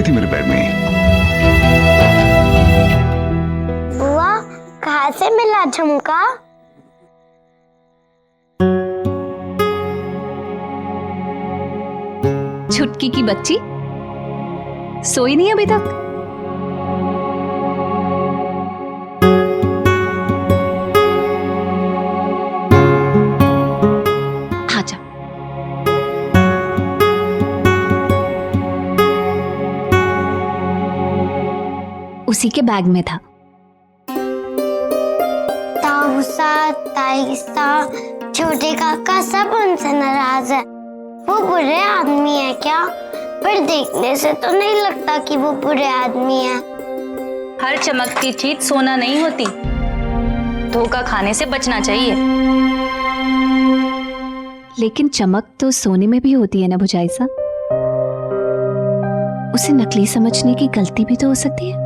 थी मेरे बैग में ही। बुआ, कहाँ से मिला झुमका? छुटकी की बच्ची सोई नहीं अभी तक? आजा। उसी के बैग में था। ताऊसा, ताईसा, छोटे काका सब उनसे नाराज है। वो बुरे आदमी है क्या? पर देखने से तो नहीं लगता कि वो बुरे आदमी है। हर चमकती चीज सोना नहीं होती, धोखा खाने से बचना चाहिए। लेकिन चमक तो सोने में भी होती है ना भुजाइसा। उसे नकली समझने की गलती भी तो हो सकती है।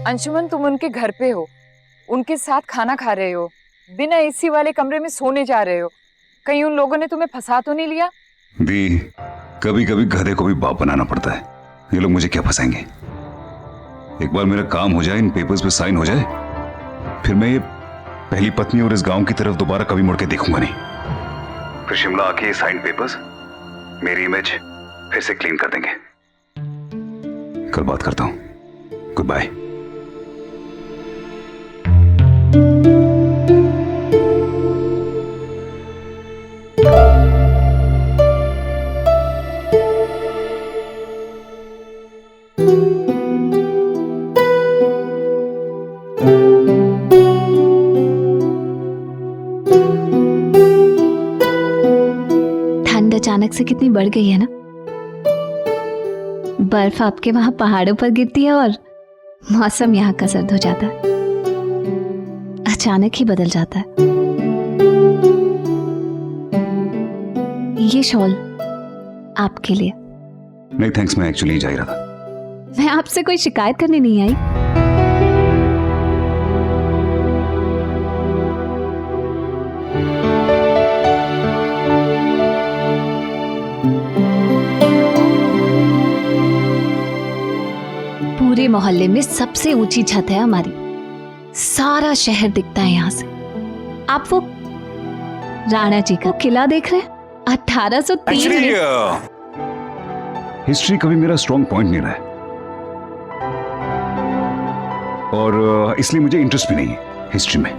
अंशुमन, तुम उनके घर पे हो, उनके साथ खाना खा रहे हो, बिना एसी वाले कमरे में सोने जा रहे हो। कहीं उन लोगों ने तुम्हें फंसा तो नहीं लिया? दी, कभी कभी गधे को भी बाप बनाना पड़ता है। ये लोग मुझे क्या फंसाएंगे? एक बार मेरा काम हो जाए, इन पेपर्स पे साइन हो जाए, फिर मैं ये पहली पत्नी और इस गांव की तरफ दोबारा कभी मुड़ के देखूंगा नहीं। फिर शिमला आके ये साइन पेपर्स मेरी इमेज फिर से क्लीन कर देंगे। कल बात करता हूं। Good bye. ठंड अचानक से कितनी बढ़ गई है ना। बर्फ आपके वहां पहाड़ों पर गिरती है और मौसम यहाँ का सर्द हो जाता है। अचानक ही बदल जाता है। ये शॉल आपके लिए। नहीं थैंक्स, मैं एक्चुअली जा ही रहा था। मैं आपसे कोई शिकायत करने नहीं आई। पूरे मोहल्ले में सबसे ऊंची छत है हमारी। सारा शहर दिखता है यहाँ से। आप वो राणा जी का किला देख रहे हैं? 1803 में। हिस्ट्री कभी मेरा स्ट्रॉन्ग पॉइंट नहीं रहा है, और इसलिए मुझे इंटरेस्ट भी नहीं है हिस्ट्री में।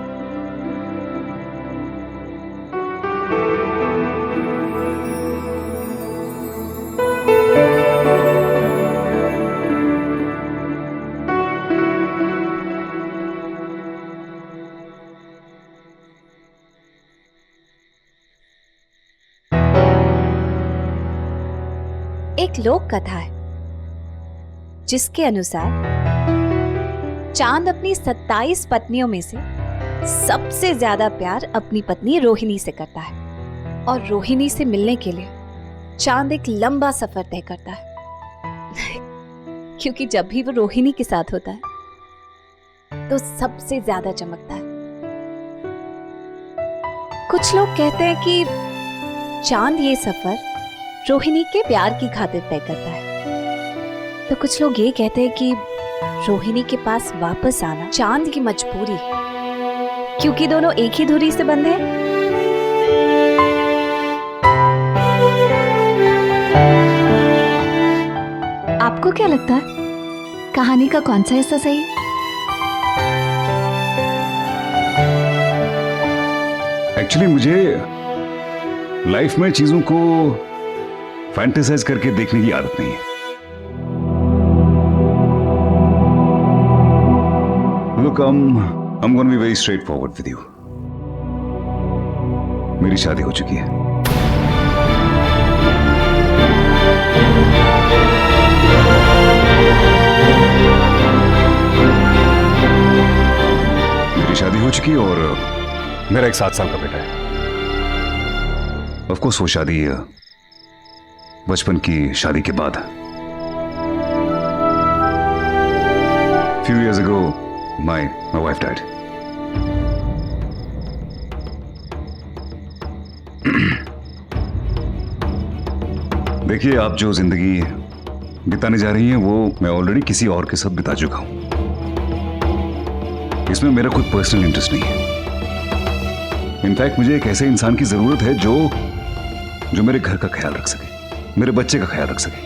एक लोक कथा है जिसके अनुसार चांद अपनी 27 पत्नियों में से सबसे ज्यादा प्यार अपनी पत्नी रोहिणी से करता है, और रोहिणी से मिलने के लिए चांद एक लंबा सफर तय करता है। क्योंकि जब भी वो रोहिणी के साथ होता है तो सबसे ज्यादा चमकता है। कुछ लोग कहते हैं कि चांद ये सफर रोहिणी के प्यार की खातिर तय करता है, तो कुछ लोग ये कहते हैं कि रोहिणी के पास वापस आना चांद की मजबूरी है, क्योंकि दोनों एक ही धुरी से बंधे हैं। आपको क्या लगता है, कहानी का कौन सा हिस्सा सही है? एक्चुअली मुझे लाइफ में चीजों को फैंटेसाइज करके देखने की आदत नहीं है। Look, I'm going to be very straightforward with you. मेरी शादी हो चुकी है। मेरी शादी हो चुकी है और मेरा एक 7 साल का बेटा है। ऑफ कोर्स वो शादी बचपन की शादी के बाद। Few years ago, my wife died. देखिए, आप जो जिंदगी बिताने जा रही हैं वो मैं ऑलरेडी किसी और के साथ बिता चुका हूं। इसमें मेरा कोई पर्सनल इंटरेस्ट नहीं है। इनफैक्ट मुझे एक ऐसे इंसान की जरूरत है जो मेरे घर का ख्याल रख सके, मेरे बच्चे का ख्याल रख सके।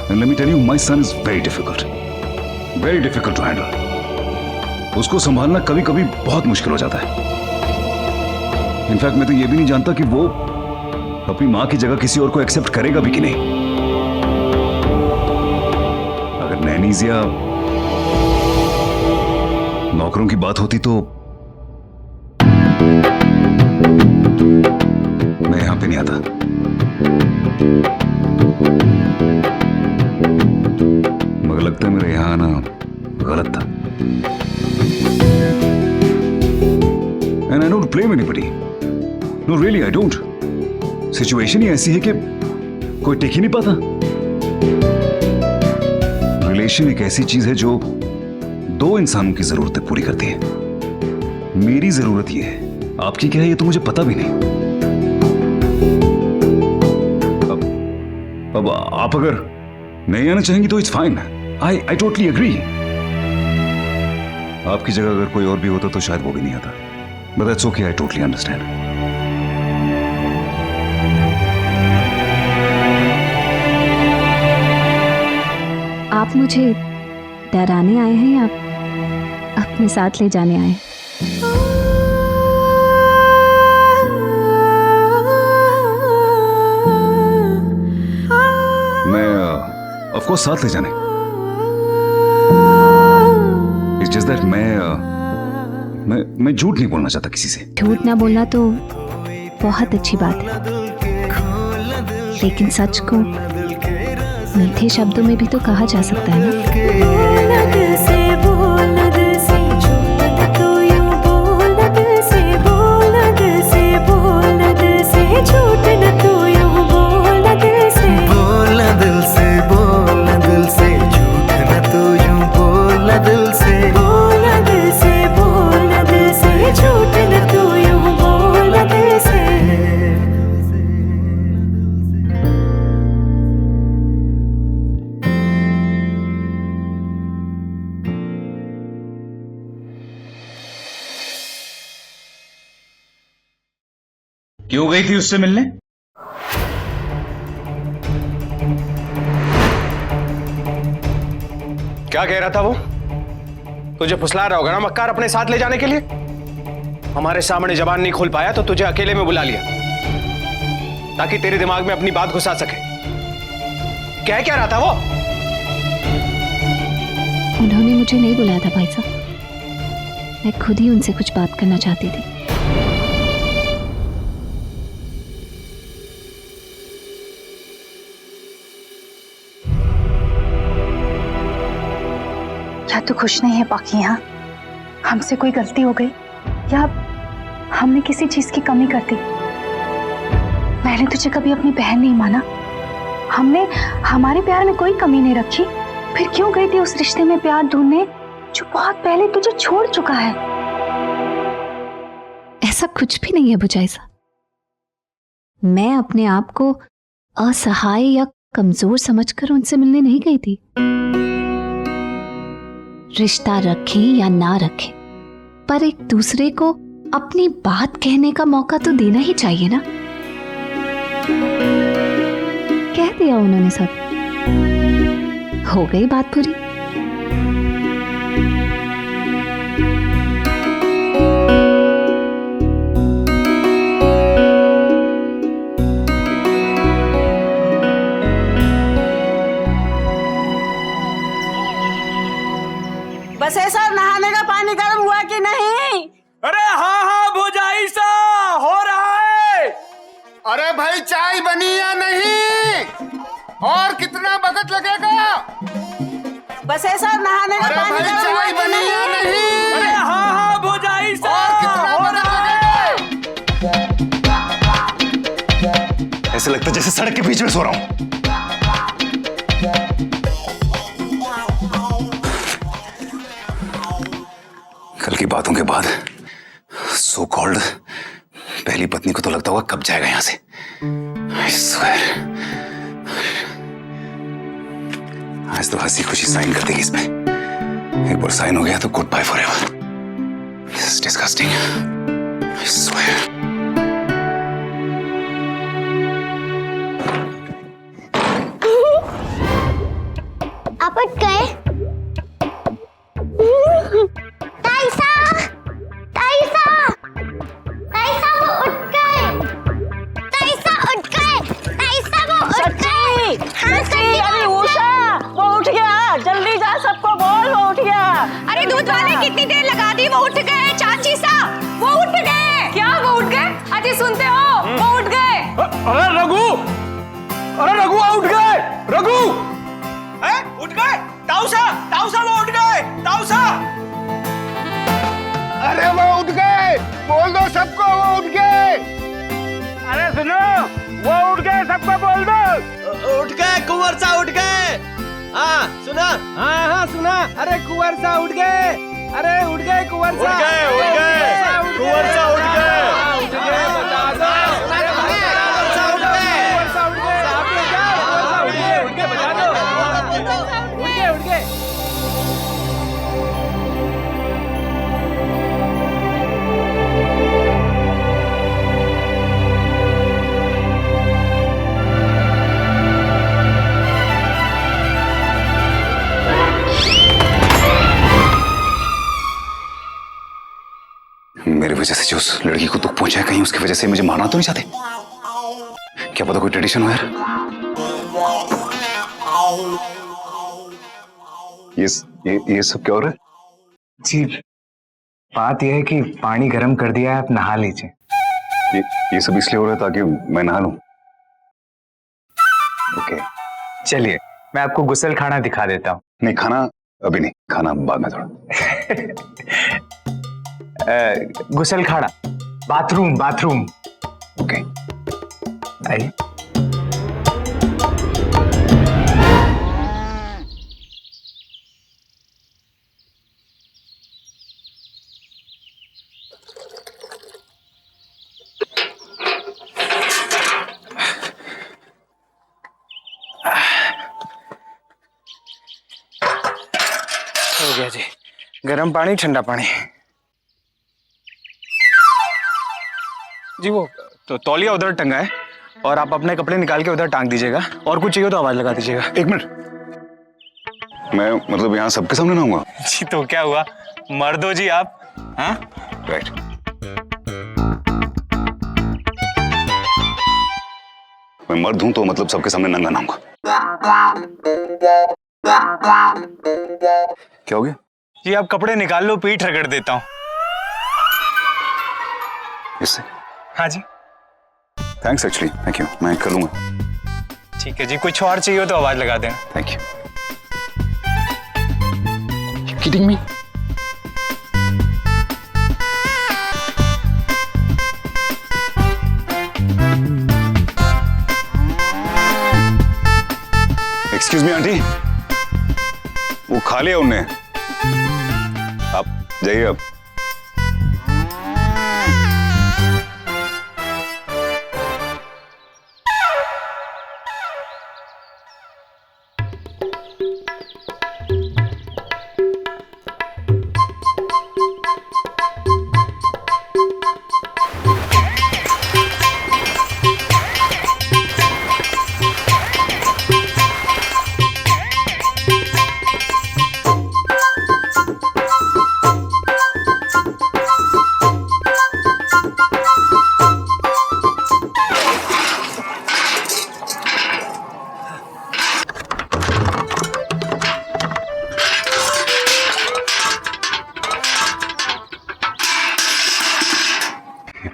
And let me tell you, my son is very difficult to handle. उसको संभालना कभी कभी बहुत मुश्किल हो जाता है। इनफैक्ट मैं तो ये भी नहीं जानता कि वो अपनी मां की जगह किसी और को एक्सेप्ट करेगा भी कि नहीं। अगर नैनीज या नौकरों की बात होती तो मैं यहां पे नहीं आता। मगर लगता है मेरे यहां आना गलत था। And I don't blame anybody, no really I don't. Situation ही ऐसी है कि कोई टिक ही नहीं पाता। रिलेशन एक ऐसी चीज है जो दो इंसानों की जरूरतें पूरी करती है। मेरी जरूरत यह है, आपकी क्या है ये तो मुझे पता भी नहीं। अब आप अगर नहीं आना चाहेंगी तो it's fine, I totally agree. आपकी जगह अगर कोई और भी होता तो शायद वो भी नहीं आता, but that's okay, I totally understand. आप मुझे डराने आए हैं या अपने साथ ले जाने आए हैं? मैं ऑफ कोर्स साथ ले जाने। इट्स जस्ट दैट मैं झूठ नहीं बोलना चाहता किसी से। झूठ ना बोलना तो बहुत अच्छी बात है, लेकिन सच को मीठे शब्दों में भी तो कहा जा सकता है ना। क्यों गई थी उससे मिलने? क्या कह रहा था वो? तुझे फुसला रहा होगा ना मक्कार अपने साथ ले जाने के लिए। हमारे सामने जबान नहीं खोल पाया तो तुझे अकेले में बुला लिया ताकि तेरे दिमाग में अपनी बात घुसा सके। क्या रहा था वो? उन्होंने मुझे नहीं बुलाया था भाई साहब, मैं खुद ही उनसे कुछ बात करना चाहती थी। या तो खुश नहीं है बाकी यहाँ, हमसे कोई गलती हो गई या हमने किसी चीज की कमी कर दी। मैंने तुझे कभी अपनी बहन नहीं माना, हमने हमारे प्यार में कोई कमी नहीं रखी, फिर क्यों गई थी उस रिश्ते में प्यार ढूंढने जो बहुत पहले तुझे छोड़ चुका है? ऐसा कुछ भी नहीं है बुझाइसा। मैं अपने आप को असहाय या कमजोर समझकर उनसे मिलने नहीं गई थी। रिश्ता रखें या ना रखें, पर एक दूसरे को अपनी बात कहने का मौका तो देना ही चाहिए ना। कह दिया उन्होंने सब, हो गई बात पूरी। बस ऐसा नहाने का पानी गर्म हुआ कि नहीं? अरे हाँ भुजाई सा हो रहा है। अरे भाई चाय बनी या नहीं? और कितना वक्त लगेगा? बस ऐसा नहाने का पानी गर्म हुआ चाय कि बनी या नहीं? अरे हाँ भुजाई सा और कितना हो वक्त रहा लगेगा? ऐसे लगता है जैसे सड़क के बीच में सो रहा हूं। कल की बातों के बाद सो कॉल्ड पहली पत्नी को तो लगता होगा कब जाएगा यहां से। I swear. आज तो हंसी खुशी साइन कर देगी इस पे। एक बार साइन हो गया तो good bye forever. This is disgusting, I swear. आप उठ गए? ताइसा, ताइसा, ताइसा वो उठ गए। ताइसा उठ गए। ताइसा वो उठ गए। हाँ सच्ची। अरे उषा, वो उठ गया, जल्दी जा, सबको बोल वो उठ गया। अरे दूध वाले कितनी देर लगा दी, वो उठ गए। चाची सा वो उठ गए। क्या वो उठ गए? अजी सुनते हो, वो उठ गए। अरे रघु, अरे रघु उठ गए। रघु उठ गए। ताऊसा, ताऊसा वो उठ गए। ताऊसा, अरे वो उठ गए, बोल दो सबको वो उठ गए। अरे सुनो, वो उठ गए, सबको बोल दो। उठ गए, कुंवर सा उठ गए। हाँ सुना, हाँ हाँ सुना। अरे कुंवर सा उठ गए। अरे उठ गए कुंवर सा। उठ गए, उठ गए, कुंवर सा उठ गए। उठ गए, बता दो। कुंवर सा उठ गए। कुंवर सा उठ गए। आपने क्या? कुंवर सा उठ गए, उठ गए, बता दो। उठ गए, उठ गए। मेरी वजह से जो उस लड़की को दुख पहुंचा है, कहीं उसकी वजह से मुझे मारना तो नहीं चाहते? क्या पता कोई ट्रेडिशन हो यार। ये सब क्या हो रहा है? जी बात यह है कि पानी गर्म कर दिया है, आप नहा लीजिए। ये सब इसलिए हो रहा है ताकि मैं नहा लूं। ओके चलिए मैं आपको गुसल खाना दिखा देता हूँ। नहीं खाना अभी नहीं, खाना बाद में थोड़ा। गुसल खाना, बाथरूम, बाथरूम। ओके आइए। हो गया जी, गर्म पानी ठंडा पानी। जी वो तो तौलिया उधर टंगा है और आप अपने कपड़े निकाल के उधर टांग दीजिएगा, और कुछ चाहिए तो आवाज लगा दीजिएगा। एक मिनट, मैं मतलब यहाँ सबके सामने नहाऊंगा? जी तो क्या हुआ, मर्द हो जी आप। हाँ राइट। मैं मर्द हूं तो मतलब सबके सामने नंगा नहाऊंगा। क्या हो गया? जी आप कपड़े निकाल लो, पीठ रगड़ देता हूँ। इससे? हाँ जी थैंक्स एक्चुअली, थैंक यू, मैं कर लूंगा। ठीक है जी, कुछ और चाहिए हो तो आवाज लगा देना। Thank you. Kidding me? Excuse me aunty, वो खा लिया उनने, आप जाइए अब।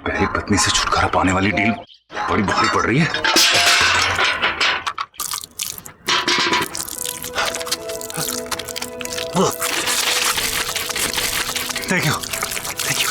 पहली पत्नी से छुटकारा पाने वाली डील बड़ी भारी पड़ रही है। Thank you, thank you.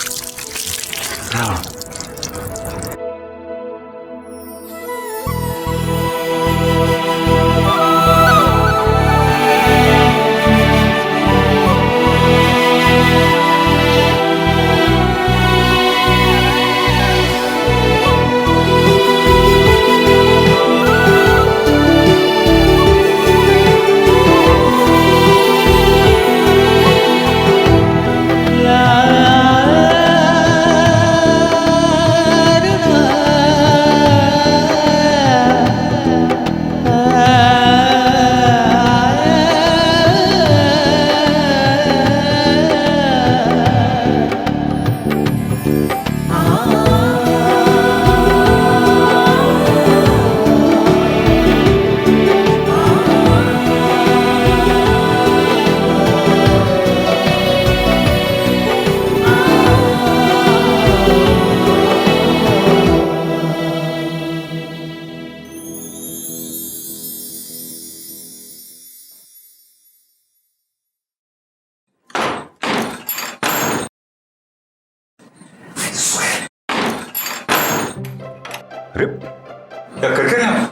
अरे क्या कर रहे हैं आप?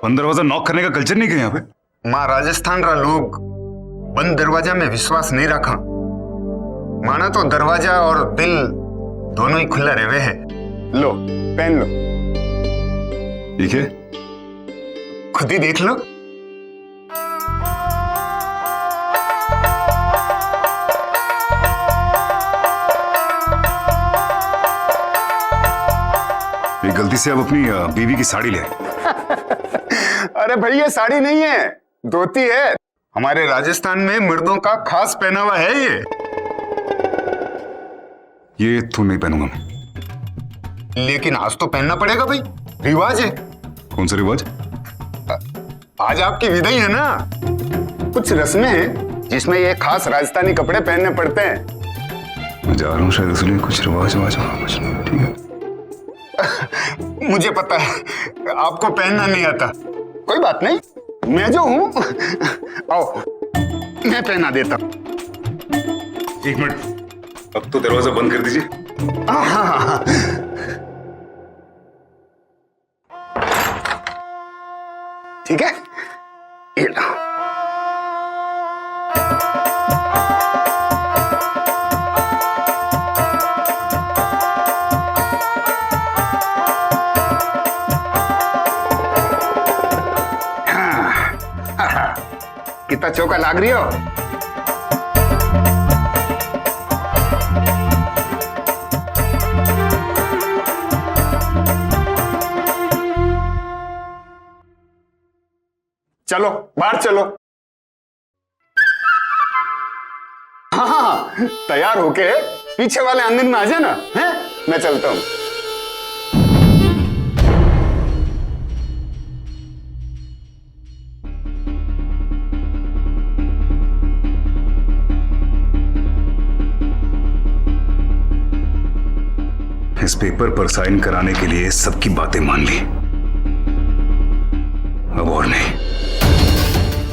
बंद दरवाजा नॉक करने का कल्चर नहीं है यहाँ पे। माँ राजस्थान रा लोग बंद दरवाजा में विश्वास नहीं रखा। माना तो दरवाजा और दिल दोनों ही खुला रहे है। लो पहन लो। ठीक है, खुद ही देख लो। ये गलती से अब अपनी बीवी की साड़ी ले आए। अरे भाई ये साड़ी नहीं है, धोती है। हमारे राजस्थान में मर्दों का खास पहनावा है ये तो नहीं पहनूंगा मैं। लेकिन आज तो पहनना पड़ेगा भाई, रिवाज है। कौन सा रिवाज? आज आपकी विदाई है ना। कुछ रस्में हैं जिसमें ये खास राजस्थानी कपड़े पहनने पड़ते हैं। मैं जा रहा हूँ शायद इसलिए कुछ रिवाज कुछ। ठीक है, मुझे पता है आपको पहनना नहीं आता। कोई बात नहीं, मैं जो हूं आओ मैं पहना देता। एक मिनट, अब तो दरवाजा बंद कर दीजिए। हाँ। ठीक है, ये लो। कितना चौका लाग रही हो। चलो बाहर चलो। हाँ, तैयार होके पीछे वाले आंगन में आ जाना है। मैं चलता हूं। इस पेपर पर साइन कराने के लिए सबकी बातें मान ली, अब और नहीं,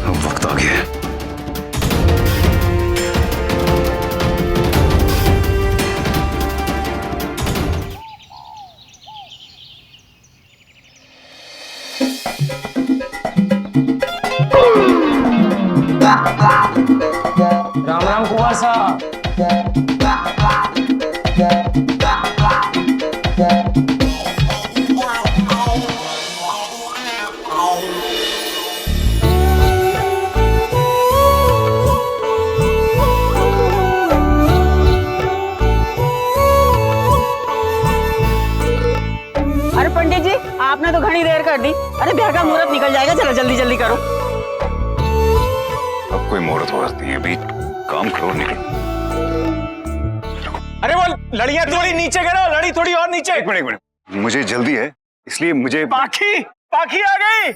अब वक्त आ गया है। राम राम कुमार साहब। अरे पंडित जी आपने तो घनी देर कर दी। अरे ब्याह का मुहूर्त निकल जाएगा, चलो जल्दी जल्दी करो। अब कोई मुहूर्त वहूर्त नहीं है, अभी काम करो, निकलो। अरे वो लड़ियां थोड़ी नीचे करो, लड़ी थोड़ी और नीचे। एक मिनट, मुझे जल्दी है इसलिए मुझे। पाखी पाखी आ गई।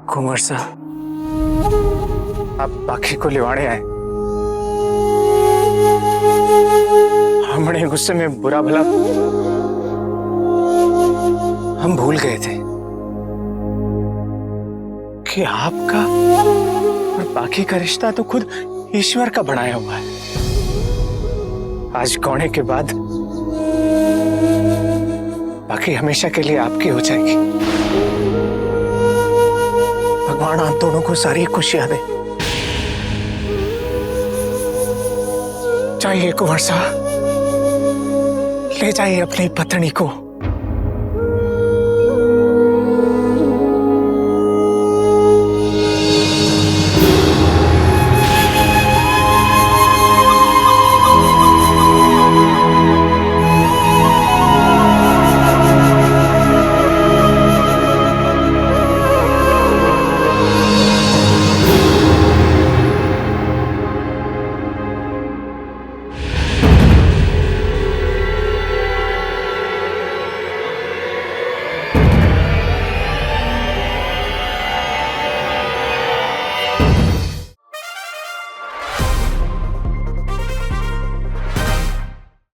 कुंवर साहब, आप पाखी को लिवाने आए। हमने गुस्से में बुरा भला हम भूल गए थे कि आपका और पाखी का रिश्ता तो खुद ईश्वर का बनाया हुआ है। आज गौने के बाद पाखी हमेशा के लिए आपकी हो जाएगी। भगवान आप दोनों को सारी खुशियां दे। चाहिए कुंवर साहब, ले जाइए अपनी पत्नी को।